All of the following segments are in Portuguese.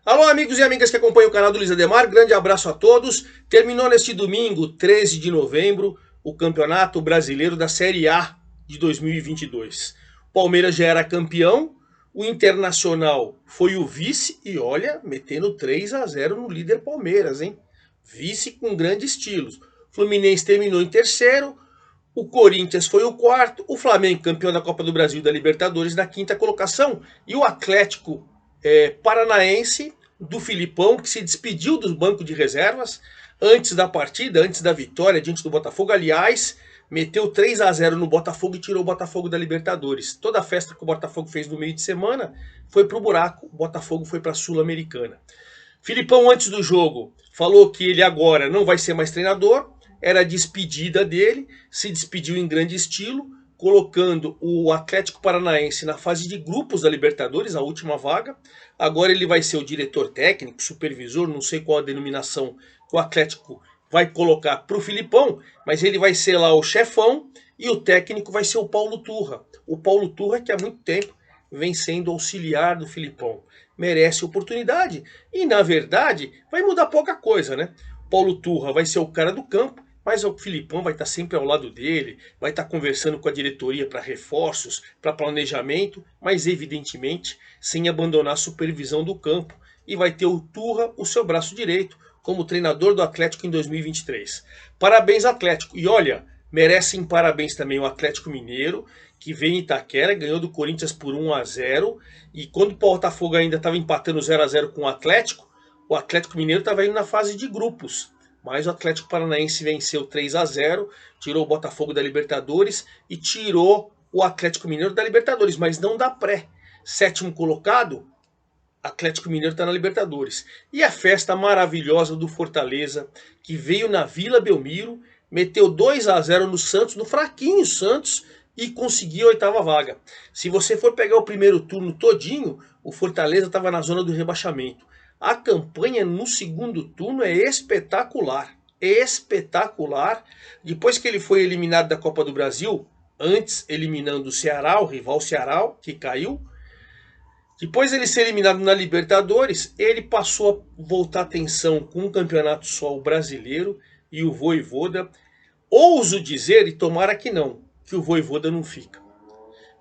Alô, amigos e amigas que acompanham o canal do Luiz Ademar, grande abraço a todos. Terminou neste domingo, 13 de novembro, o Campeonato Brasileiro da Série A de 2022. O Palmeiras já era campeão, o Internacional foi o vice e olha, metendo 3-0 no líder Palmeiras, hein? Vice com grande estilo. O Fluminense terminou em terceiro, o Corinthians foi o quarto, o Flamengo campeão da Copa do Brasil e da Libertadores na quinta colocação e o Atlético Paranaense do Filipão, que se despediu do banco de reservas antes da partida, antes da vitória diante do Botafogo. Aliás, meteu 3-0 no Botafogo e tirou o Botafogo da Libertadores. Toda a festa que o Botafogo fez no meio de semana foi pro buraco, o Botafogo foi para a Sul-Americana. Filipão, antes do jogo, falou que ele agora não vai ser mais treinador, era a despedida dele, se despediu em grande estilo, colocando o Atlético Paranaense na fase de grupos da Libertadores, a última vaga. Agora ele vai ser o diretor técnico, supervisor, não sei qual a denominação que o Atlético vai colocar para o Filipão, mas ele vai ser lá o chefão e o técnico vai ser o Paulo Turra. O Paulo Turra que há muito tempo vem sendo auxiliar do Filipão. Merece oportunidade e, na verdade, vai mudar pouca coisa, né? Paulo Turra vai ser o cara do campo, mas o Filipão vai estar sempre ao lado dele, vai estar conversando com a diretoria para reforços, para planejamento, mas evidentemente sem abandonar a supervisão do campo. E vai ter o Turra, o seu braço direito, como treinador do Atlético em 2023. Parabéns, Atlético. E olha, merecem parabéns também o Atlético Mineiro, que veio em Itaquera, ganhou do Corinthians por 1-0. E quando o Botafogo ainda estava empatando 0-0 com o Atlético Mineiro estava indo na fase de grupos. Mas o Atlético Paranaense venceu 3-0, tirou o Botafogo da Libertadores e tirou o Atlético Mineiro da Libertadores, mas não da pré. Sétimo colocado, Atlético Mineiro está na Libertadores. E a festa maravilhosa do Fortaleza, que veio na Vila Belmiro, meteu 2-0 no Santos, no fraquinho Santos, e conseguiu a oitava vaga. Se você for pegar o primeiro turno todinho, o Fortaleza estava na zona do rebaixamento. A campanha no segundo turno é espetacular. Espetacular. Depois que ele foi eliminado da Copa do Brasil, antes eliminando o Ceará, o rival Ceará, que caiu. Depois ele ser eliminado na Libertadores, ele passou a voltar atenção com um campeonato só, o brasileiro e o Vojvoda. Ouso dizer, e tomara que não, que o Vojvoda não fica.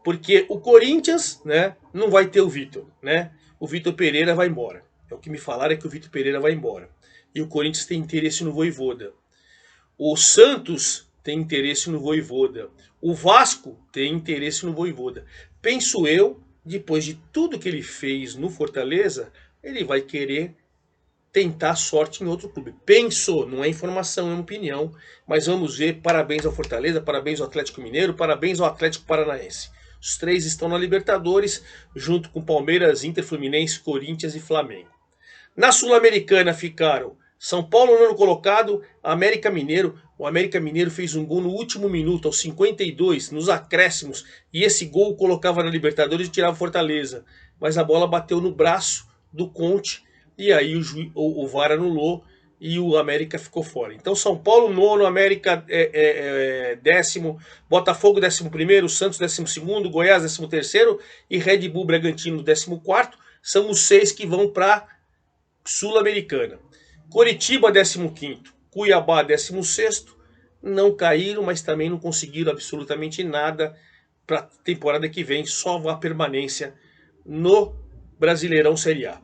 Porque o Corinthians, né, não vai ter o Vitor, né? O Vitor Pereira vai embora. É o que me falaram, é que o Vitor Pereira vai embora. E o Corinthians tem interesse no Vojvoda. O Santos tem interesse no Vojvoda. O Vasco tem interesse no Vojvoda. Penso eu, depois de tudo que ele fez no Fortaleza, ele vai querer tentar sorte em outro clube. Penso, não é informação, é uma opinião, mas vamos ver. Parabéns ao Fortaleza, parabéns ao Atlético Mineiro, parabéns ao Atlético Paranaense. Os três estão na Libertadores, junto com Palmeiras, Inter, Fluminense, Corinthians e Flamengo. Na Sul-Americana ficaram São Paulo, nono colocado, América Mineiro. O América Mineiro fez um gol no último minuto, aos 52, nos acréscimos, e esse gol colocava na Libertadores e tirava Fortaleza. Mas a bola bateu no braço do Conte, e aí o VAR anulou e o América ficou fora. Então São Paulo nono, América décimo, Botafogo 11º, Santos 12º, Goiás 13º e Red Bull Bragantino 14º. São os 6 que vão para Sul-Americana. Coritiba 15º, Cuiabá 16º, não caíram, mas também não conseguiram absolutamente nada para a temporada que vem, só a permanência no Brasileirão Série A.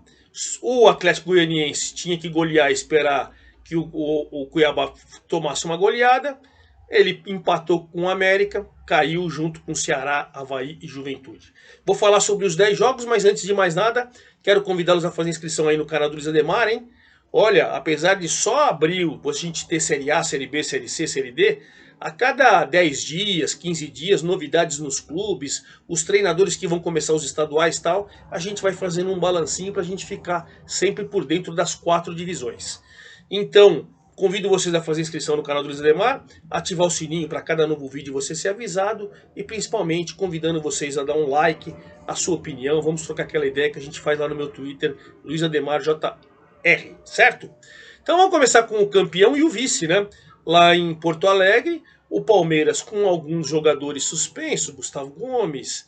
O Atlético Goianiense tinha que golear e esperar que o Cuiabá tomasse uma goleada. Ele empatou com o América, caiu junto com Ceará, Avaí e Juventude. Vou falar sobre os 10 jogos, mas antes de mais nada, quero convidá-los a fazer inscrição aí no canal do Luiz Ademar, hein? Olha, apesar de só abril a gente ter Série A, Série B, Série C, Série D, a cada 10 dias, 15 dias, novidades nos clubes, os treinadores que vão começar os estaduais e tal, a gente vai fazendo um balancinho para a gente ficar sempre por dentro das 4 divisões. Então, convido vocês a fazer inscrição no canal do Luiz Ademar, ativar o sininho para cada novo vídeo você ser avisado e principalmente convidando vocês a dar um like, a sua opinião, vamos trocar aquela ideia que a gente faz lá no meu Twitter, Luiz Ademar JR, certo? Então vamos começar com o campeão e o vice, né? Lá em Porto Alegre, o Palmeiras com alguns jogadores suspensos, Gustavo Gomes,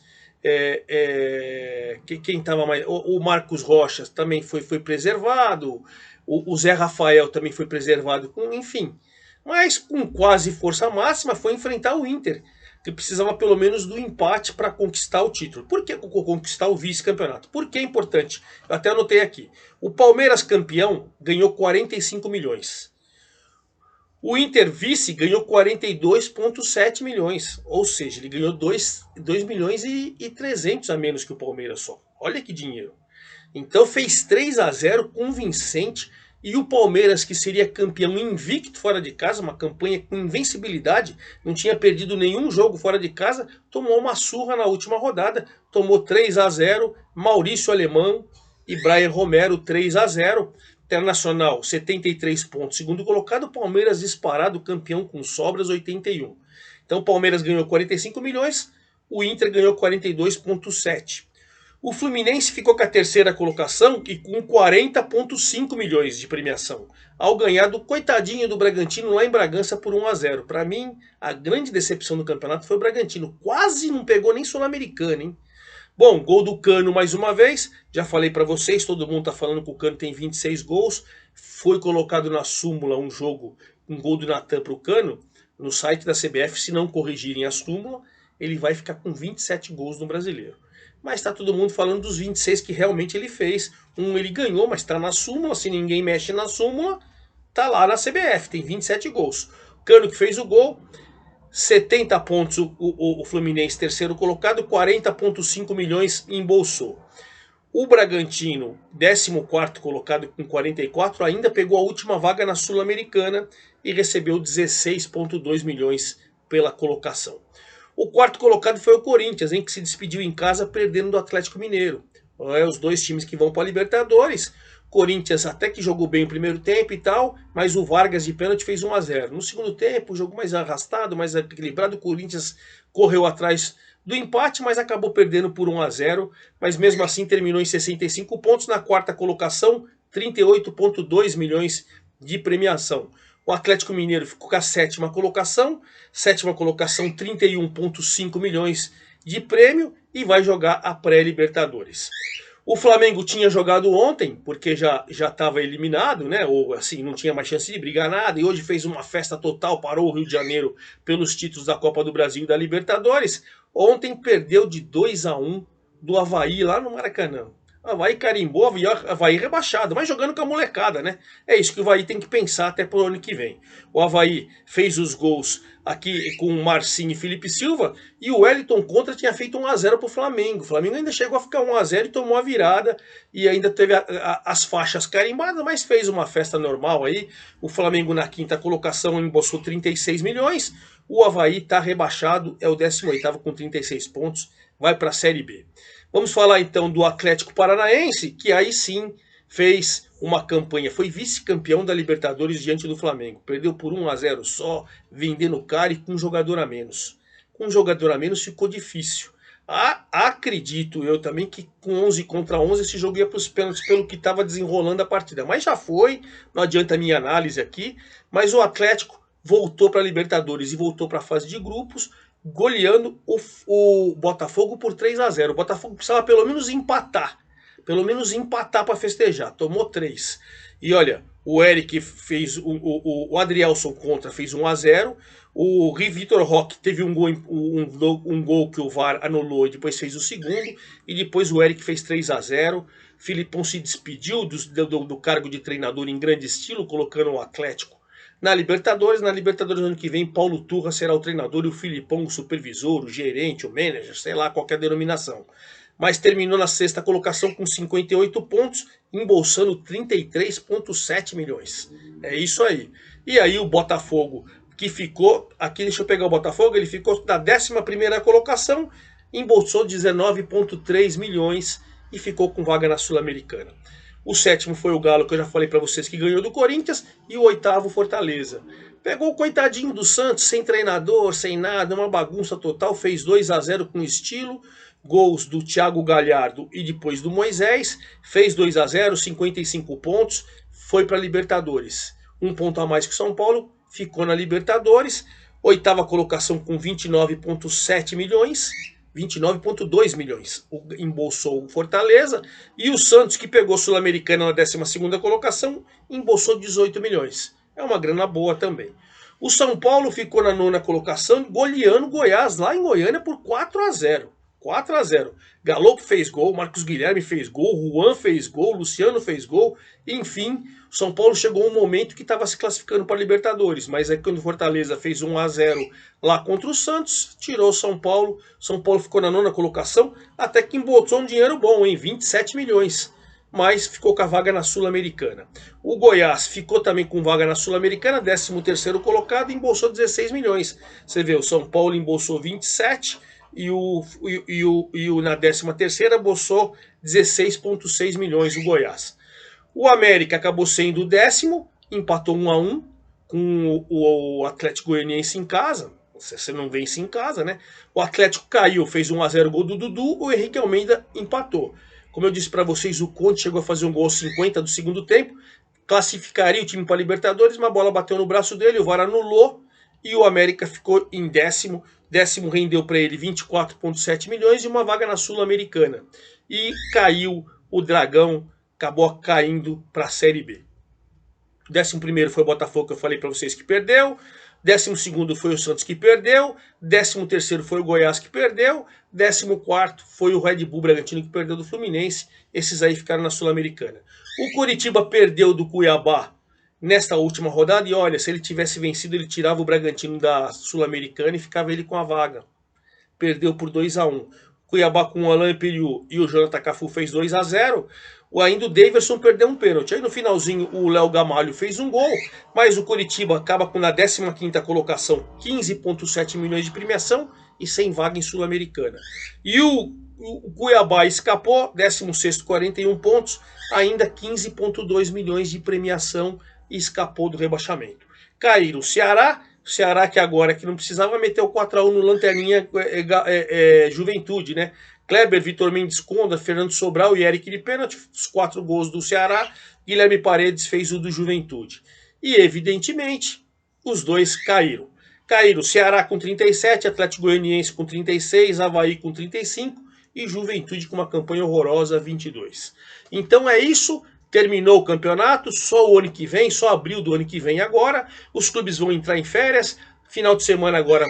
Quem estava mais? O Marcos Rocha também foi preservado. O Zé Rafael também foi preservado, enfim. Mas com quase força máxima foi enfrentar o Inter, que precisava pelo menos do empate para conquistar o título. Por que conquistar o vice-campeonato? Por que é importante? Eu até anotei aqui. O Palmeiras campeão ganhou 45 milhões. O Inter vice ganhou 42,7 milhões. Ou seja, ele ganhou 2 milhões e 300 a menos que o Palmeiras só. Olha que dinheiro. Então fez 3-0 convincente. E o Palmeiras, que seria campeão invicto fora de casa, uma campanha com invencibilidade, não tinha perdido nenhum jogo fora de casa, tomou uma surra na última rodada, tomou 3-0, Maurício Alemão e Brian Romero 3-0, Internacional 73 pontos, segundo colocado, Palmeiras disparado, campeão com sobras 81. Então o Palmeiras ganhou 45 milhões, o Inter ganhou 42,7. O Fluminense ficou com a terceira colocação e com 40,5 milhões de premiação, ao ganhar do coitadinho do Bragantino lá em Bragança por 1-0. Para mim, a grande decepção do campeonato foi o Bragantino. Quase não pegou nem Sul-Americana, hein? Bom, gol do Cano mais uma vez. Já falei para vocês, todo mundo tá falando que o Cano tem 26 gols. Foi colocado na súmula um jogo, um gol do Natan pro Cano. No site da CBF, se não corrigirem a súmula, ele vai ficar com 27 gols no Brasileiro. Mas está todo mundo falando dos 26 que realmente ele fez. Um ele ganhou, mas está na súmula. Se ninguém mexe na súmula, tá lá na CBF. Tem 27 gols. Cano que fez o gol. 70 pontos o Fluminense, terceiro colocado. 40,5 milhões embolsou. O Bragantino, 14º colocado com 44, ainda pegou a última vaga na Sul-Americana e recebeu 16,2 milhões pela colocação. O quarto colocado foi o Corinthians, que se despediu em casa perdendo do Atlético Mineiro. Os dois times que vão para a Libertadores. Corinthians até que jogou bem o primeiro tempo e tal, mas o Vargas de pênalti fez 1-0. No segundo tempo, o jogo mais arrastado, mais equilibrado, o Corinthians correu atrás do empate, mas acabou perdendo por 1-0. Mas mesmo assim terminou em 65 pontos na quarta colocação, 38,2 milhões de premiação. O Atlético Mineiro ficou com a sétima colocação 31,5 milhões de prêmio e vai jogar a pré-Libertadores. O Flamengo tinha jogado ontem, porque já estava eliminado, né? Ou assim, não tinha mais chance de brigar nada, e hoje fez uma festa total, parou o Rio de Janeiro pelos títulos da Copa do Brasil e da Libertadores. Ontem perdeu de 2-1 do Avaí lá no Maracanã. Avaí carimbou, Avaí rebaixado, mas jogando com a molecada, né? É isso que o Avaí tem que pensar até pro ano que vem. O Avaí fez os gols aqui com o Marcinho e Felipe Silva, e o Wellington Contra tinha feito 1-0 pro Flamengo. O Flamengo ainda chegou a ficar 1-0 e tomou a virada, e ainda teve as faixas carimbadas, mas fez uma festa normal aí. O Flamengo na quinta colocação embolsou 36 milhões, o Avaí tá rebaixado, é o 18º com 36 pontos, vai para a Série B. Vamos falar então do Atlético Paranaense, que aí sim fez uma campanha, foi vice-campeão da Libertadores diante do Flamengo. Perdeu por 1-0 só, vendendo caro e com um jogador a menos. Com um jogador a menos ficou difícil. Acredito eu também que com 11 contra 11 esse jogo ia para os pênaltis pelo que estava desenrolando a partida. Mas já foi, não adianta a minha análise aqui, mas o Atlético voltou para a Libertadores e voltou para a fase de grupos, goleando o Botafogo por 3-0. O Botafogo precisava pelo menos empatar para festejar. Tomou 3. E olha, o Eric fez, o Adrielson Contra fez 1-0. O Vitor Roque teve um gol que o VAR anulou e depois fez o segundo. E depois o Eric fez 3-0. Filipão se despediu do cargo de treinador em grande estilo, colocando o Atlético na Libertadores. Na Libertadores ano que vem, Paulo Turra será o treinador e o Filipão o supervisor, o gerente, o manager, sei lá, qualquer denominação. Mas terminou na sexta colocação com 58 pontos, embolsando 33,7 milhões. É isso aí. E aí o Botafogo, que ficou, aqui deixa eu pegar o Botafogo, ele ficou na 11ª colocação, embolsou 19,3 milhões e ficou com vaga na Sul-Americana. O sétimo foi o Galo, que eu já falei para vocês, que ganhou do Corinthians. E o oitavo, Fortaleza. Pegou o coitadinho do Santos, sem treinador, sem nada, uma bagunça total. Fez 2-0 com estilo. Gols do Thiago Galhardo e depois do Moisés. Fez 2-0, 55 pontos. Foi para a Libertadores. Um ponto a mais que o São Paulo. Ficou na Libertadores. Oitava colocação com 29,7 milhões. 29,2 milhões. Embolsou o Fortaleza. E o Santos, que pegou a Sul-Americana na 12ª colocação, embolsou 18 milhões. É uma grana boa também. O São Paulo ficou na 9ª colocação, goleando o Goiás lá em Goiânia por 4-0. 4-0. Galopo fez gol, Marcos Guilherme fez gol, Juan fez gol, Luciano fez gol. Enfim, o São Paulo chegou a um momento que estava se classificando para a Libertadores. Mas aí quando o Fortaleza fez 1-0 lá contra o Santos, tirou o São Paulo. São Paulo ficou na 9ª colocação, até que embolsou um dinheiro bom, hein? 27 milhões. Mas ficou com a vaga na Sul-Americana. O Goiás ficou também com vaga na Sul-Americana, 13º colocado, e embolsou 16 milhões. Você vê, o São Paulo embolsou 27 e na 13ª embolsou 16,6 milhões o Goiás. O América acabou sendo o 10º, empatou 1-1 com o Atlético Goianiense em casa. Você não vence em casa, né? O Atlético caiu, fez 1-0 gol do Dudu, o Henrique Almeida empatou. Como eu disse para vocês, o Conte chegou a fazer um gol aos 50 do segundo tempo, classificaria o time para a Libertadores, mas a bola bateu no braço dele, o VAR anulou e o América ficou em 10º. 10º rendeu para ele 24,7 milhões e uma vaga na Sul-Americana. E caiu o Dragão, acabou caindo para a Série B. 11º foi o Botafogo, que eu falei para vocês que perdeu. 12º foi o Santos que perdeu, 13º foi o Goiás que perdeu, 14º foi o Red Bull Bragantino que perdeu do Fluminense. Esses aí ficaram na Sul-Americana. O Coritiba perdeu do Cuiabá nesta última rodada e olha, se ele tivesse vencido, ele tirava o Bragantino da Sul-Americana e ficava ele com a vaga. Perdeu por 2-1. Cuiabá com o Alain Periu e o Jonathan Cafu fez 2-0. Ainda o Daverson perdeu um pênalti. Aí no finalzinho o Léo Gamalho fez um gol, mas o Coritiba acaba com na 15ª colocação 15,7 milhões de premiação e sem vaga em Sul-Americana. E o Cuiabá escapou, 16º, 41 pontos, ainda 15,2 milhões de premiação e escapou do rebaixamento. Caíram o Ceará que agora que não precisava meter o 4-1 no Lanterninha Juventude, né? Kleber, Vitor Mendes, Conda, Fernando Sobral e Eric de pênalti, os 4 gols do Ceará. Guilherme Paredes fez o do Juventude. E, evidentemente, os dois caíram. Caíram o Ceará com 37, Atlético Goianiense com 36, Avaí com 35 e Juventude com uma campanha horrorosa, 22. Então é isso, terminou o campeonato, só o ano que vem, só abril do ano que vem agora. Os clubes vão entrar em férias. Final de semana agora,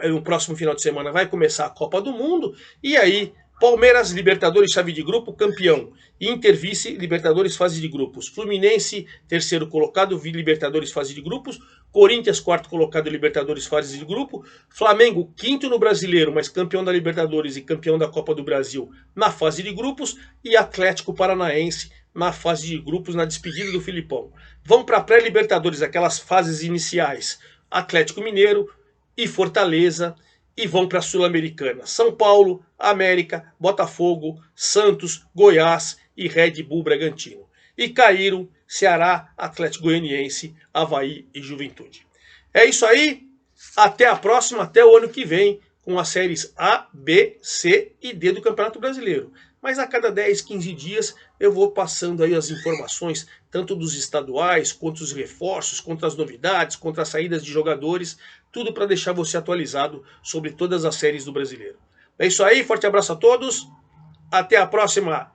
no próximo final de semana vai começar a Copa do Mundo. E aí, Palmeiras, Libertadores, chave de grupo, campeão. Inter, vice, Libertadores, fase de grupos. Fluminense, 3º colocado, Libertadores, fase de grupos. Corinthians, 4º colocado, Libertadores, fase de grupo. Flamengo, 5º no Brasileiro, mas campeão da Libertadores e campeão da Copa do Brasil na fase de grupos. E Atlético Paranaense na fase de grupos, na despedida do Filipão. Vamos para a pré-Libertadores, aquelas fases iniciais. Atlético Mineiro e Fortaleza. E vão para a Sul-Americana. São Paulo, América, Botafogo, Santos, Goiás e Red Bull Bragantino. E caíram Ceará, Atlético Goianiense, Avaí e Juventude. É isso aí. Até a próxima, até o ano que vem, com as séries A, B, C e D do Campeonato Brasileiro. Mas a cada 10, 15 dias eu vou passando aí as informações, tanto dos estaduais, quanto os reforços, quanto as novidades, quanto as saídas de jogadores, tudo para deixar você atualizado sobre todas as séries do Brasileiro. É isso aí, forte abraço a todos, até a próxima!